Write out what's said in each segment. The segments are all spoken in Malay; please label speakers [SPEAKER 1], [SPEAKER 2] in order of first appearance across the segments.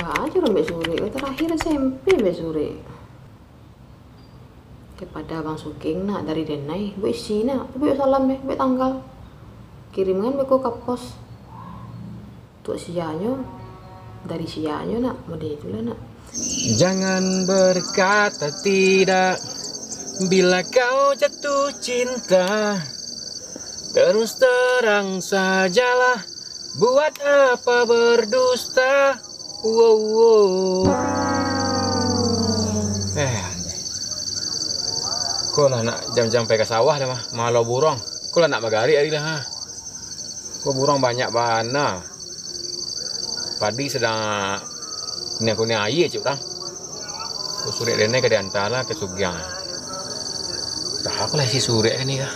[SPEAKER 1] aja orang Mbak Suri, terakhir SMP Mbak Suri. Kepada Bang Sugeng nak dari Denai, bu isi nak, bu salam deh, bu tanggal. Kirimkan bu ke pos. Tuh sianya, dari sianya nak, model itulah nak.
[SPEAKER 2] Jangan berkata tidak bila kau jatuh cinta. Terus terang sajalah, buat apa berdusta. Wow, wow. Kau lah nak jam-jam pergi ke sawah dah mah, malau burung. Kau lah nak magari hari dah ha. Kau burung banyak bana. Padi sedang kuning air cik orang. Kau surek dene ke diantara ke Sugiang. Dah aku lah si surek ni dah.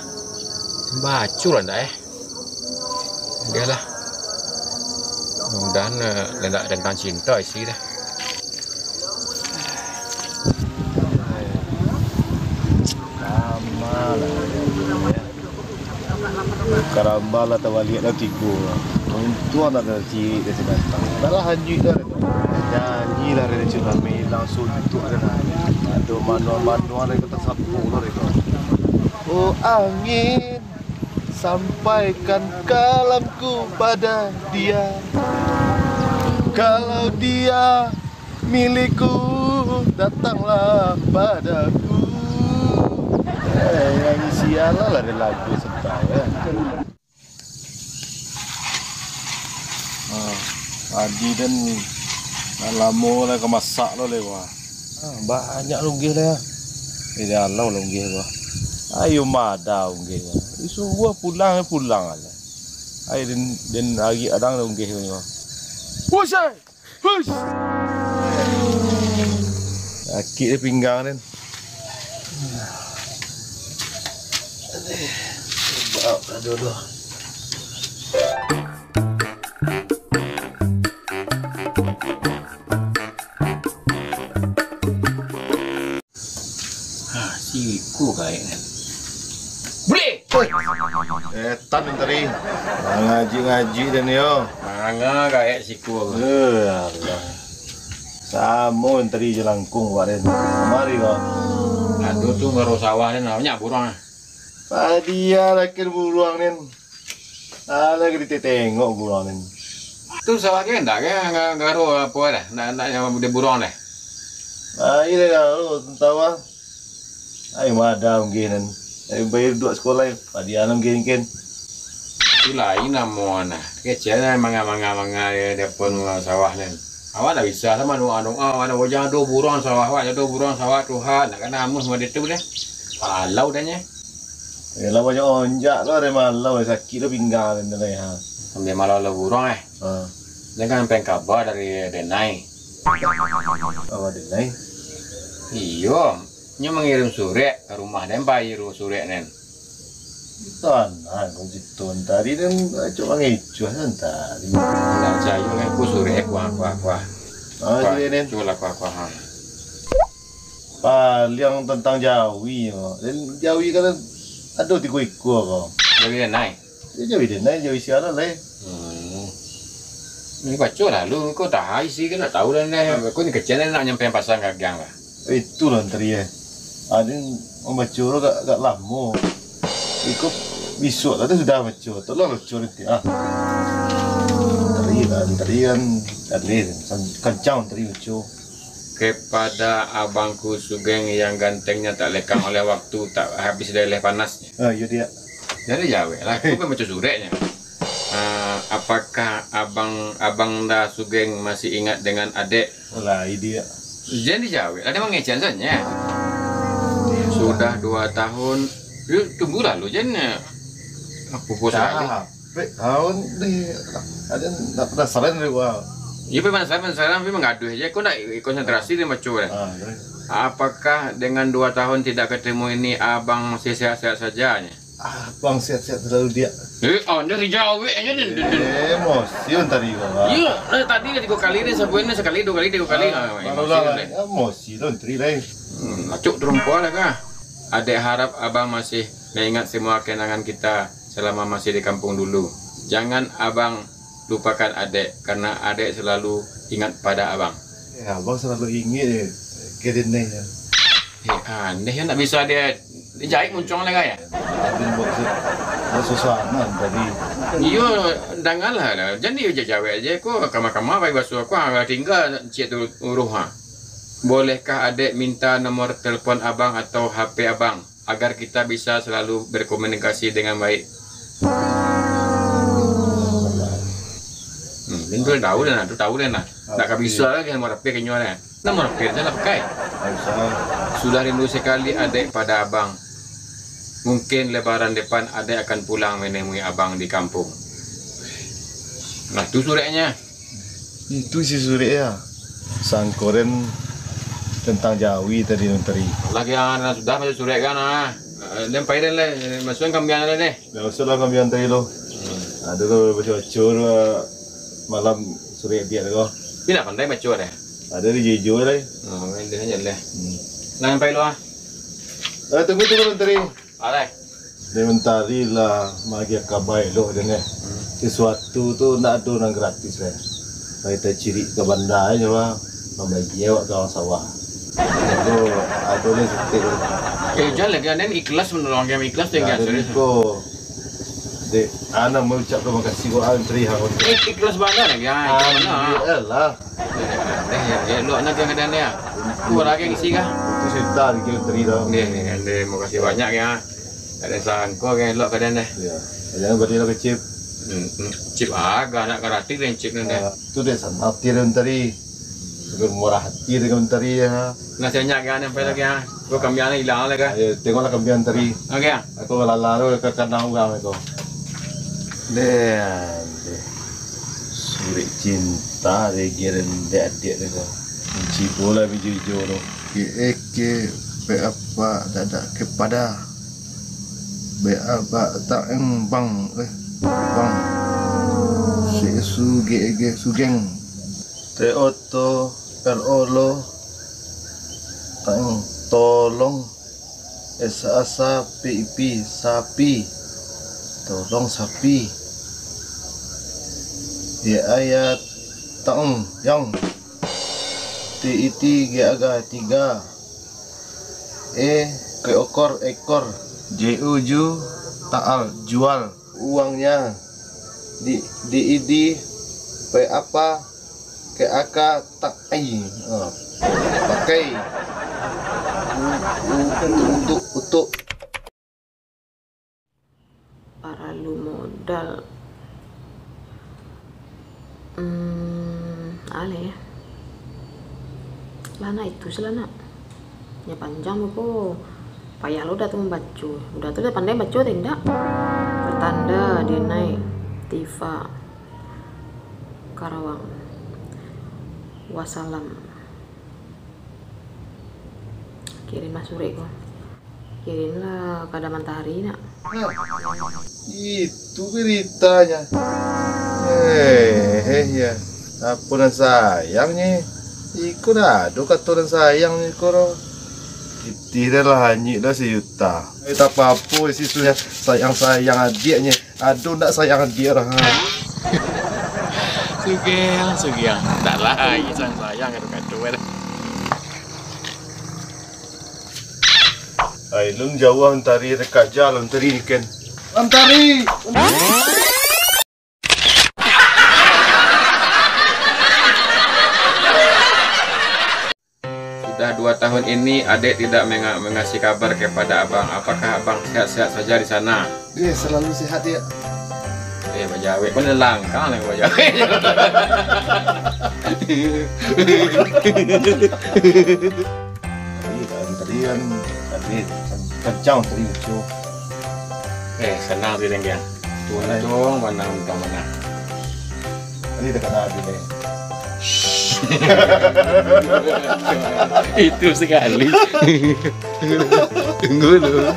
[SPEAKER 2] Bacu lah dah Dia lah. Mudah-mudahan lendak tentang cinta isi dah.
[SPEAKER 3] Karambala tawali dah tiku. Untuk anak dari dari datang. Dah hanji dah. Janji lah dari Cilame langsung untuk dah. Aduh manual ada kata sapu lah itu. Oh angin, sampaikan kalamku pada dia. Kalau dia milikku, datanglah padaku. Yang sialah lah ada lagu sentai ya. Padi dan lama lah kemasak lo lewa. Banyak lunggih lah. Ini Allah lunggih lah. Ayo mada lunggih lah. Isu gua pulang lah. Ayo dan hari adang lunggih ni. Push! Push! Sakit dia pinggang ni. Aduh.
[SPEAKER 2] Siku kayaknya. Boleh.
[SPEAKER 3] Tan tadi. Ngaji dan yo.
[SPEAKER 2] Manga kayak siku.
[SPEAKER 3] Allah. Samo tadi jelangkung waren. Mari kau.
[SPEAKER 2] Aduh tu ngaruh sawah ni namanya burung.
[SPEAKER 3] Padia lakin buruang nen. Ada kita tengok buruang nen.
[SPEAKER 2] Tu sawah ke ndak ke ngaruh apa dah? Nak yang dia burung dah.
[SPEAKER 3] Ini kalau tahu ah. Ayo ada mungkin nen. Ayo bayar dua sekolah. Padia mungkin kan.
[SPEAKER 2] Tu lain namanya. Kecil manga dia pun sawah nen. Awak dah bisa sama anu ada wajah dua burung sawah Tuhan nak kena amus sama dia tu dah. Palau dahnya.
[SPEAKER 3] Yalah banyak onjak lah, ada malau sakit lah pinggang dan lain ha.
[SPEAKER 2] Sambil malau le burung Jangan pengen kabar dari Denai.
[SPEAKER 3] Oh Denai.
[SPEAKER 2] Iyo, nya mengirim surat ke rumah dan bayar surat nen.
[SPEAKER 3] Tanah kau jitun tadi dan cuma ngecuh tadi.
[SPEAKER 2] Bilang saya kan ku surat kuah.
[SPEAKER 3] Jadi nen.
[SPEAKER 2] Culah kuah.
[SPEAKER 3] Paling tentang Jawi dan Jawi kan aduh tiku kau.
[SPEAKER 2] Jawi Denai.
[SPEAKER 3] Jawi Denai, Jawi siapa lah.
[SPEAKER 2] Ini baca lah lu, kau dah isi kan nak tahu dah ni. Kau ni kecil nak nyampe pasang gagang lah.
[SPEAKER 3] Itu lah tadi Ada membaca orang agak lama. Ikut besok tadi sudah baca. Tolong baca nanti Tadi kan kencang tadi baca.
[SPEAKER 2] Kepada abangku Sugeng yang gantengnya tak lekang oleh waktu, tak habis dari panasnya.
[SPEAKER 3] Ya dia.
[SPEAKER 2] Jadi jawab lah, aku kan baca suratnya. Apakah abang dah Sugeng masih ingat dengan adik?
[SPEAKER 3] Lah dia.
[SPEAKER 2] Jadi jawab, ada mengecehan saja. Sudah 2 tahun. Yuk tunggulah lu jangan. Aku pun salah.
[SPEAKER 3] Tahun deh. Ada tak penasaran dari gua.
[SPEAKER 2] Ya penasaran tapi mengaduh aja. Kau nak konsentrasi di macam mana? Apakah dengan 2 tahun tidak ketemu ini abang masih sehat-sehat saja?
[SPEAKER 3] Bang sehat-sehat selalu dia.
[SPEAKER 2] Anda dijawab aja nih.
[SPEAKER 3] Emosi tadi gua.
[SPEAKER 2] Iya, tadi 3 kali ni sebulan sekali 2 kali 3 kali.
[SPEAKER 3] Emosi tu tri lain.
[SPEAKER 2] Acuk terumpuan lah kah? Adik harap abang masih mengingat semua kenangan kita selama masih di kampung dulu. Jangan abang lupakan adik karena adik selalu ingat pada abang.
[SPEAKER 3] Ya, abang selalu ingin kedene ya.
[SPEAKER 2] Aneh ya, nak bisa dia jahit muncung lagi ya.
[SPEAKER 3] Ada buat suasana tadi.
[SPEAKER 2] Iyo, dangan lah. Jadi je jawab aja ko kama-kama bagi basuh aku tinggal cik tu uruh ha. Bolehkah adik minta nomor telefon abang atau HP abang agar kita bisa selalu berkomunikasi dengan baik? Itu tahu dah, tu tahu dah nak. Tak bisa lagi nomor HP kenyo dah. Nomor HP dah lah pakai. Sudah rindu sekali adik pada abang. Mungkin lebaran depan adik akan pulang menemui abang di kampung. Nah, tu suratnya.
[SPEAKER 3] Itu si surat ya. Sangkoren tentang Jawi tadi menteri.
[SPEAKER 2] Lagi yang sudah masuk surat kan ah. Lempai dah lah, masukin kambian dah deh.
[SPEAKER 3] Ya usahlah kami antri lo. Ada lo bocor malam surat dia lo.
[SPEAKER 2] Bila pandai macam dah.
[SPEAKER 3] Ada di Jeju lah.
[SPEAKER 2] Oh, ini aja lah. Lempai lo ah.
[SPEAKER 3] Tunggu menteri.
[SPEAKER 2] Alai.
[SPEAKER 3] Dia mentari lah magi kabai lo dia ni. Sesuatu tu nak ada orang gratis lah. Kita ciri ke bandar je lah. Membagi awak kawan sawah. Itu ada ni setik.
[SPEAKER 2] Jangan lagi anda ikhlas menolong kami ikhlas dengan serius.
[SPEAKER 3] Ko. Dek, ana mau ucap terima kasih buat antri hang.
[SPEAKER 2] Ikhlas bandar lagi ah.
[SPEAKER 3] Iyalah.
[SPEAKER 2] Lo nak yang ada ni ah. Tu lagi ngisi kah?
[SPEAKER 3] Itu cerita di antri dah.
[SPEAKER 2] Ni, terima kasih banyak ya. Ada sangko kan lo keadaan dah.
[SPEAKER 3] Ya. Jangan beri lo kecip.
[SPEAKER 2] Cip agak nak karati dan cip nanti.
[SPEAKER 3] Tu dia sana hati antri. Segar murah hati dengan antri ya.
[SPEAKER 2] Nak tanya kan sampai lagi ah. Gua kambian hilang lagi.
[SPEAKER 3] Ayo tengoklah kami antri.
[SPEAKER 2] Okey ah.
[SPEAKER 3] Aku lalu ke kanang orang itu. Dan surat cinta regiren adik dia. Kunci bola biji joro. Ke apa dadak kepada be apa tak bang bang si sugeng te oto per olo tang tolong asa pipi sapi tolong sapi ya ayat taung yang ti aga 3 ke ekor juju taal jual uangnya di pe apa ke aka tak pakai untuk
[SPEAKER 1] para lu modal ale ya lana itu selana ya panjang kok payah lo udah tuh membaca udah tuh udah pandai baca tidak pertanda dia naik Tifa Karawang wassalam kirim masure kok kirimlah pada matahari nak
[SPEAKER 3] itu beritanya ya apunan sayangnya ikut ada katuran sayangnya koro tidak lah hanyik dah sejuta tak apa-apa sisunya sayang adiknya aduh nak sayang adik orang
[SPEAKER 2] Sugiang tak lah sayang kado
[SPEAKER 3] ai lung jauh antari dekat jalan teri kan antari
[SPEAKER 2] Sudah 2 tahun ini adik tidak mengasih kabar kepada abang. Apakah abang sehat-sehat saja di sana?
[SPEAKER 3] dia selalu sehat ya
[SPEAKER 2] Bajawe pun langkah lah bajawe.
[SPEAKER 3] Tadi kencang tadi lucu
[SPEAKER 2] Senang sih Dengkian. Untung mana.
[SPEAKER 3] ini dekat nabi deh
[SPEAKER 2] Itu sekali. Tunggu dulu.